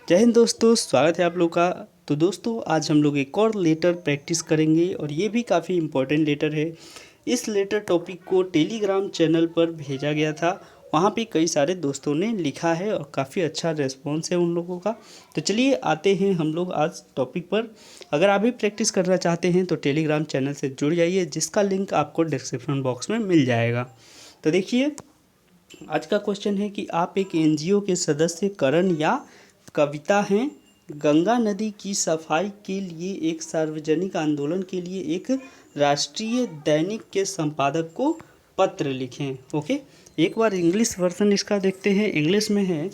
जय हिंद दोस्तों, स्वागत है आप लोग का। तो दोस्तों आज हम लोग एक और लेटर प्रैक्टिस करेंगे और ये भी काफ़ी इम्पोर्टेंट लेटर है। इस लेटर टॉपिक को टेलीग्राम चैनल पर भेजा गया था, वहाँ पे कई सारे दोस्तों ने लिखा है और काफ़ी अच्छा रिस्पॉन्स है उन लोगों का। तो चलिए आते हैं हम लोग आज टॉपिक पर। अगर आप भी प्रैक्टिस करना चाहते हैं तो टेलीग्राम चैनल से जुड़ जाइए, जिसका लिंक आपको डिस्क्रिप्शन बॉक्स में मिल जाएगा। तो देखिए आज का क्वेश्चन है कि आप एक एनजीओ के सदस्य करण या कविता हैं। गंगा नदी की सफाई के लिए एक सार्वजनिक आंदोलन के लिए एक राष्ट्रीय दैनिक के संपादक को पत्र लिखें। ओके, एक बार इंग्लिश वर्जन इसका देखते हैं। इंग्लिश में है,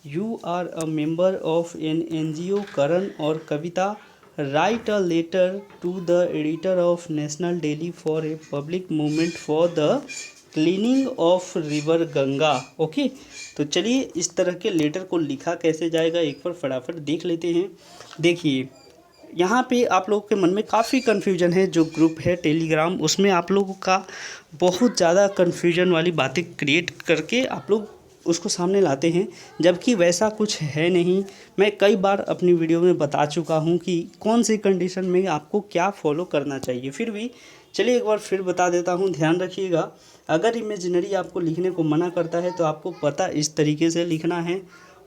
you are a member of an NGO Karan और Kavita write a letter to the editor of national daily for a public movement for the cleaning of river Ganga. Okay, तो चलिए इस तरह के लेटर को लिखा कैसे जाएगा एक बार फटाफट देख लेते हैं। देखिए यहाँ पे आप लोगों के मन में काफ़ी कन्फ्यूजन है। जो ग्रुप है टेलीग्राम, उसमें आप लोगों का बहुत ज़्यादा कन्फ्यूजन वाली बातें क्रिएट करके आप लोग उसको सामने लाते हैं, जबकि वैसा कुछ है नहीं। मैं कई बार अपनी वीडियो में बता चुका हूँ कि कौन सी कंडीशन में आपको क्या फॉलो करना चाहिए। फिर भी चलिए एक बार फिर बता देता हूँ, ध्यान रखिएगा। अगर इमेजिनरी आपको लिखने को मना करता है तो आपको पता इस तरीके से लिखना है।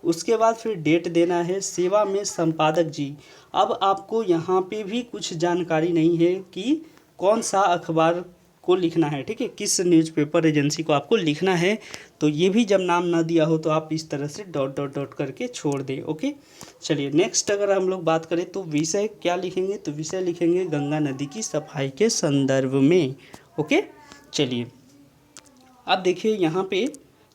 उसके बाद फिर डेट देना है, सेवा में संपादक जी। अब आपको यहाँ पे भी कुछ जानकारी नहीं है कि कौन सा अखबार को लिखना है, ठीक है, किस न्यूज़पेपर एजेंसी को आपको लिखना है। तो ये भी जब नाम ना दिया हो तो आप इस तरह से डॉट डॉट डॉट करके छोड़ दें। ओके, चलिए नेक्स्ट अगर हम लोग बात करें तो विषय क्या लिखेंगे, तो विषय लिखेंगे गंगा नदी की सफाई के संदर्भ में। ओके, चलिए अब देखिए यहाँ पे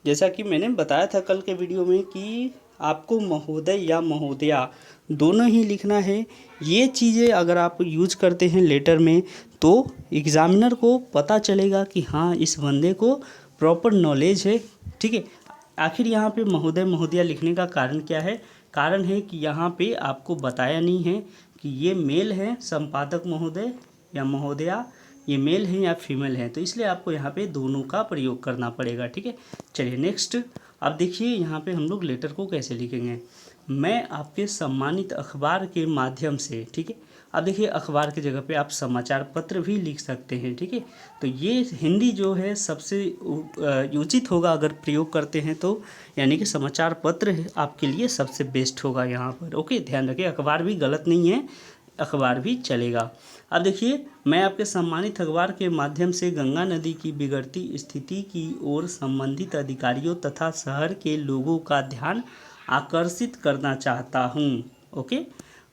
जैसा कि मैंने बताया था कल के वीडियो में कि आपको महोदय या महोदया दोनों ही लिखना है। ये चीज़ें अगर आप यूज करते हैं लेटर में तो एग्ज़ामिनर को पता चलेगा कि हाँ इस बंदे को प्रॉपर नॉलेज है, ठीक है। आखिर यहाँ पे महोदय महोदया लिखने का कारण क्या है? कारण है कि यहाँ पे आपको बताया नहीं है कि ये मेल है संपादक महोदय या महोदया, ये मेल है या फीमेल है, तो इसलिए आपको यहाँ पे दोनों का प्रयोग करना पड़ेगा, ठीक है। चलिए नेक्स्ट, अब देखिए यहाँ पे हम लोग लेटर को कैसे लिखेंगे। मैं आपके सम्मानित अखबार के माध्यम से, ठीक है। अब देखिए अखबार की जगह पे आप समाचार पत्र भी लिख सकते हैं, ठीक है। तो ये हिंदी जो है सबसे उचित होगा अगर प्रयोग करते हैं तो, यानी कि समाचार पत्र आपके लिए सबसे बेस्ट होगा यहाँ पर। ओके, ध्यान रखिए अखबार भी गलत नहीं है, अखबार भी चलेगा। अब देखिए, मैं आपके सम्मानित अखबार के माध्यम से गंगा नदी की बिगड़ती स्थिति की ओर संबंधित अधिकारियों तथा शहर के लोगों का ध्यान आकर्षित करना चाहता हूँ। ओके,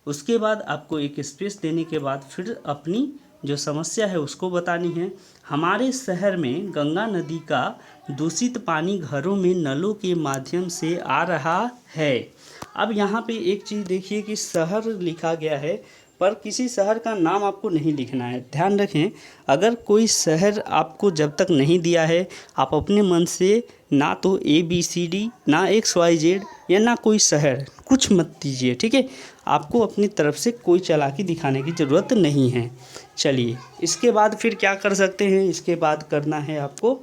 उसके बाद आपको एक स्पेस देने के बाद फिर अपनी जो समस्या है उसको बतानी है। हमारे शहर में गंगा नदी का दूषित पानी घरों में नलों के माध्यम से आ रहा है। अब यहाँ पे एक चीज़ देखिए कि शहर लिखा गया है पर किसी शहर का नाम आपको नहीं लिखना है। ध्यान रखें, अगर कोई शहर आपको जब तक नहीं दिया है आप अपने मन से ना तो ABCD, ना XYZ या ना कोई शहर कुछ मत दीजिए, ठीक है। आपको अपनी तरफ से कोई चालाकी दिखाने की ज़रूरत नहीं है। चलिए इसके बाद फिर क्या कर सकते हैं, इसके बाद करना है आपको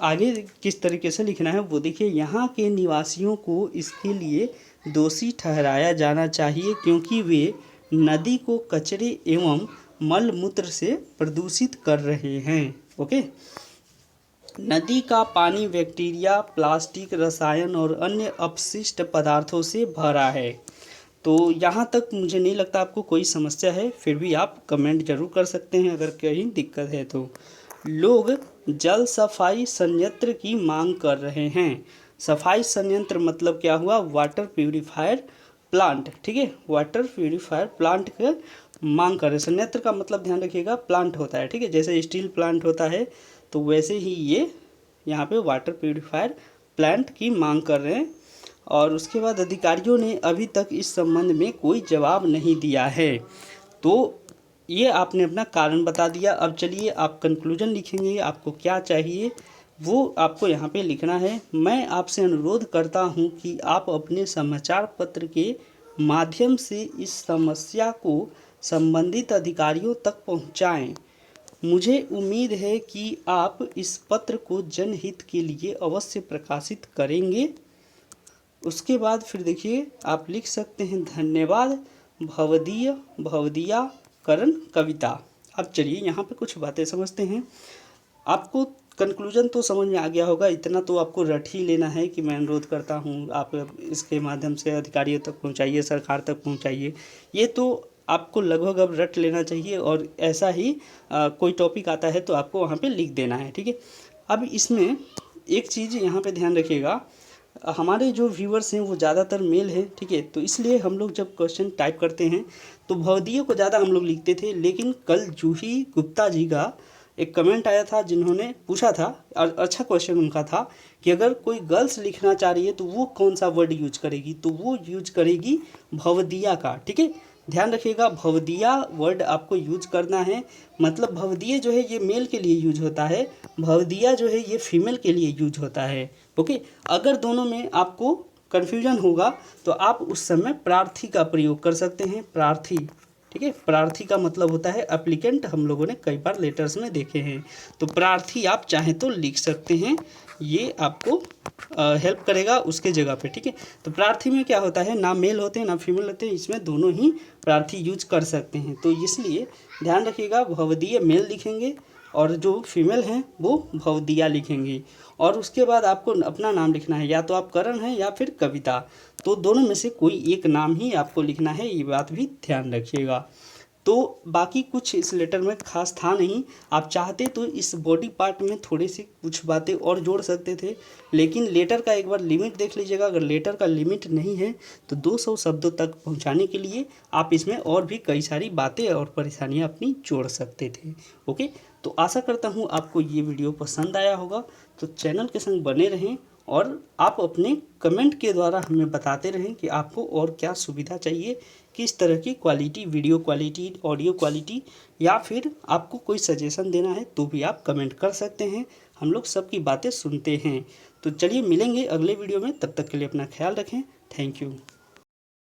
आगे किस तरीके से लिखना है वो देखिए। यहाँ के निवासियों को इसके लिए दोषी ठहराया जाना चाहिए क्योंकि वे नदी को कचरे एवं मल मूत्र से प्रदूषित कर रहे हैं। ओके, नदी का पानी बैक्टीरिया, प्लास्टिक, रसायन और अन्य अपशिष्ट पदार्थों से भरा है। तो यहाँ तक मुझे नहीं लगता आपको कोई समस्या है, फिर भी आप कमेंट जरूर कर सकते हैं अगर कहीं दिक्कत है तो। लोग जल सफाई संयंत्र की मांग कर रहे हैं। सफाई संयंत्र मतलब क्या हुआ, वाटर प्यूरिफायर प्लांट, ठीक है, वाटर प्यूरिफायर प्लांट का मांग कर रहे हैं। संयंत्र का मतलब ध्यान रखिएगा प्लांट होता है, ठीक है, जैसे स्टील प्लांट होता है तो वैसे ही ये यहाँ पे वाटर प्यूरिफायर प्लांट की मांग कर रहे हैं। और उसके बाद अधिकारियों ने अभी तक इस संबंध में कोई जवाब नहीं दिया है। तो ये आपने अपना कारण बता दिया। अब चलिए आप कंक्लूजन लिखेंगे, आपको क्या चाहिए वो आपको यहाँ पे लिखना है। मैं आपसे अनुरोध करता हूँ कि आप अपने समाचार पत्र के माध्यम से इस समस्या को संबंधित अधिकारियों तक पहुँचाएं। मुझे उम्मीद है कि आप इस पत्र को जनहित के लिए अवश्य प्रकाशित करेंगे। उसके बाद फिर देखिए आप लिख सकते हैं धन्यवाद भवदीय भवदीया करण कविता। अब चलिए यहाँ पे कुछ बातें समझते हैं। आपको कंक्लूजन तो समझ में आ गया होगा, इतना तो आपको रट ही लेना है कि मैं अनुरोध करता हूँ आप इसके माध्यम से अधिकारियों तक पहुँचाइए, सरकार तक पहुँचाइए। ये तो आपको लगभग अब रट लेना चाहिए और ऐसा ही कोई टॉपिक आता है तो आपको वहाँ पे लिख देना है, ठीक है। अब इसमें एक चीज़ यहाँ पे ध्यान रखिएगा, हमारे जो व्यूअर्स हैं वो ज़्यादातर मेल हैं, ठीक है। तो इसलिए हम लोग जब क्वेश्चन टाइप करते हैं तो भवदीय को ज़्यादा हम लोग लिखते थे, लेकिन कल जूही गुप्ता जी का एक कमेंट आया था जिन्होंने पूछा था, और अच्छा क्वेश्चन उनका था कि अगर कोई गर्ल्स लिखना चाह रही है तो वो कौन सा वर्ड यूज करेगी, तो वो यूज करेगी भवदीया का, ठीक है। ध्यान रखिएगा भवदीया वर्ड आपको यूज करना है। मतलब भवदीय जो है ये मेल के लिए यूज होता है, भवदीया जो है ये फीमेल के लिए यूज होता है, ओके। अगर दोनों में आपको कन्फ्यूजन होगा तो आप उस समय प्रार्थी का प्रयोग कर सकते हैं, प्रार्थी, ठीक है। प्रार्थी का मतलब होता है एप्लीकेंट, हम लोगों ने कई बार लेटर्स में देखे हैं। तो प्रार्थी आप चाहें तो लिख सकते हैं, ये आपको हेल्प करेगा उसके जगह पे, ठीक है। तो प्रार्थी में क्या होता है, ना मेल होते हैं ना फीमेल होते हैं, इसमें दोनों ही प्रार्थी यूज कर सकते हैं। तो इसलिए ध्यान रखिएगा भवदीय मेल लिखेंगे और जो फीमेल हैं वो भवदीया लिखेंगे। और उसके बाद आपको अपना नाम लिखना है, या तो आप करण हैं या फिर कविता, तो दोनों में से कोई एक नाम ही आपको लिखना है, ये बात भी ध्यान रखिएगा। तो बाकी कुछ इस लेटर में खास था नहीं, आप चाहते तो इस बॉडी पार्ट में थोड़ी सी कुछ बातें और जोड़ सकते थे, लेकिन लेटर का एक बार लिमिट देख लीजिएगा। अगर लेटर का लिमिट नहीं है तो 200 शब्दों तक पहुंचाने के लिए आप इसमें और भी कई सारी बातें और परेशानियां अपनी जोड़ सकते थे, ओके। तो आशा करता हूँ आपको ये वीडियो पसंद आया होगा। तो चैनल के संग बने रहें और आप अपने कमेंट के द्वारा हमें बताते रहें कि आपको और क्या सुविधा चाहिए, किस तरह की quality, video quality, audio quality, या फिर आपको कोई सजेशन देना है तो भी आप कमेंट कर सकते हैं। हम लोग सबकी बातें सुनते हैं। तो चलिए मिलेंगे अगले वीडियो में, तब तक के लिए अपना ख्याल रखें। Thank you.